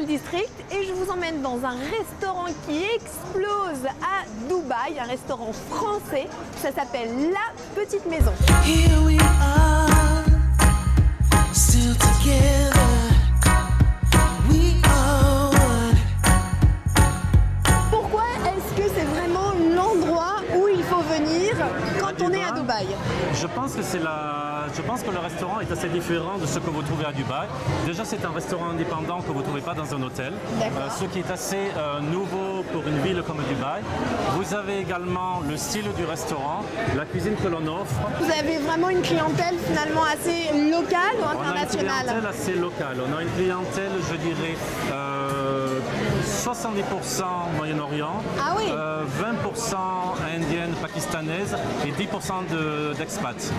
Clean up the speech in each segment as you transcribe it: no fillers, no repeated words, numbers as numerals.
District et je vous emmène dans un restaurant qui explose à Dubaï, un restaurant français, ça s'appelle La Petite Maison. Here we are, still together. We are one. Pourquoi est-ce que c'est vraiment l'endroit où il faut venir quand on est à Dubaï? Je pense que le restaurant est assez différent de ce que vous trouvez à Dubaï. Déjà, c'est un restaurant indépendant que vous ne trouvez pas dans un hôtel, ce qui est assez nouveau pour une ville comme Dubaï. Vous avez également le style du restaurant, la cuisine que l'on offre. Vous avez vraiment une clientèle finalement assez locale ou internationale? On a une clientèle assez locale. On a une clientèle, je dirais, 70% Moyen-Orient, ah oui. 20% indienne, pakistanaise et 10% d'expats.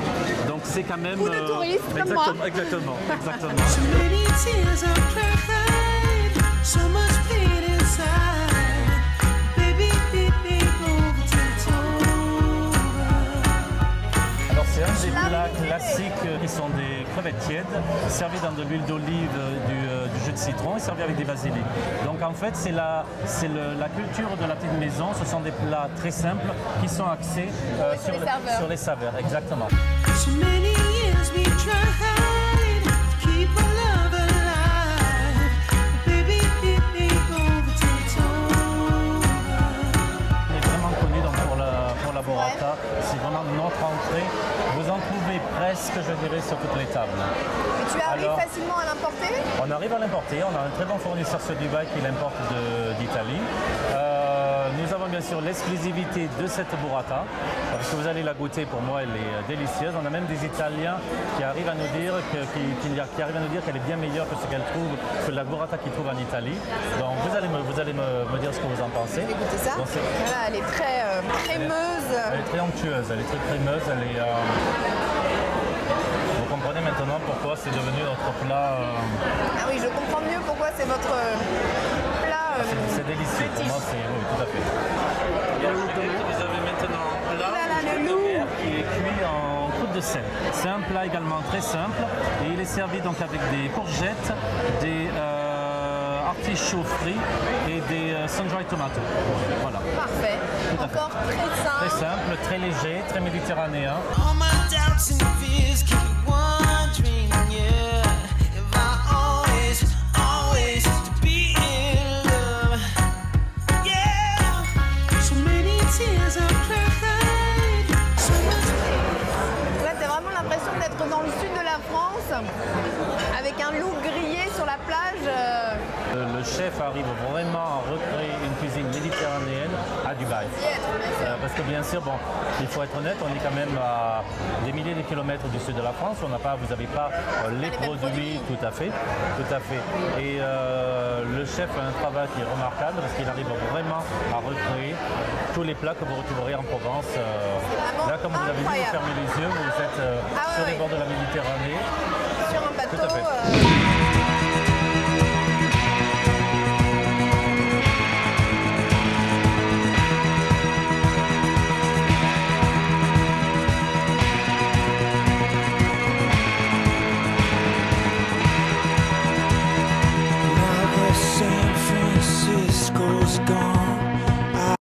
Donc c'est quand même... Ou de touristes comme moi. Exactement. So many tears are cried, so much pain inside. Baby, baby, over till it's over. Alors c'est un des plats classiques qui sont des crevettes tièdes, servies dans de l'huile d'olive, du jus de citron et servies avec des basilics. Donc en fait c'est la culture de la petite maison, ce sont des plats très simples qui sont axés sur les saveurs. Exactement. So many years we tried to keep our love alive. Baby, baby, over till it's over. On est vraiment connu donc pour la burrata. C'est vraiment notre entrée. Vous en trouvez presque, je dirais, sur toutes les tables. Et tu arrives facilement à l'importer? On arrive à l'importer. On a un très bon fournisseur sur Dubaï qui l'importe d'Italie. Nous avons bien sûr l'exclusivité de cette burrata, parce que vous allez la goûter, pour moi elle est délicieuse. On a même des Italiens qui arrivent à nous dire qu'elle est bien meilleure que ce qu'elle trouve, que la burrata qu'ils trouvent en Italie. Donc vous allez me dire ce que vous en pensez. Je vais goûter ça. Donc, voilà, elle est très crémeuse. Elle est très onctueuse, elle est très crémeuse. Vous comprenez maintenant pourquoi c'est devenu notre plat. Ah oui, je comprends mieux pourquoi c'est votre plat. C'est délicieux, pour moi c'est oui, tout à fait. Vous avez maintenant un plat le loup qui est cuit en croûte de sel. C'est un plat également très simple et il est servi donc avec des courgettes, des artichauts frits et des sun-dried tomatoes. Voilà. Parfait. Encore très simple. Très simple, très léger, très méditerranéen. All my doubts and fears keep wondering, yeah, if I always to be in love, yeah. So many tears are cried, so much pain. Là, t'as vraiment l'impression d'être dans le sud de la France, avec un loup grillé sur la plage. Le chef arrive vraiment à recréer une cuisine méditerranéenne à Dubaï. Parce que bien sûr, bon, il faut être honnête, on est quand même à des milliers de kilomètres du sud de la France. Vous n'avez pas les produits, tout à fait. Et le chef a un travail qui est remarquable parce qu'il arrive vraiment à recréer tous les plats que vous retrouverez en Provence. Là, comme vous avez vu, vous fermez les yeux, vous êtes sur les bords de la Méditerranée.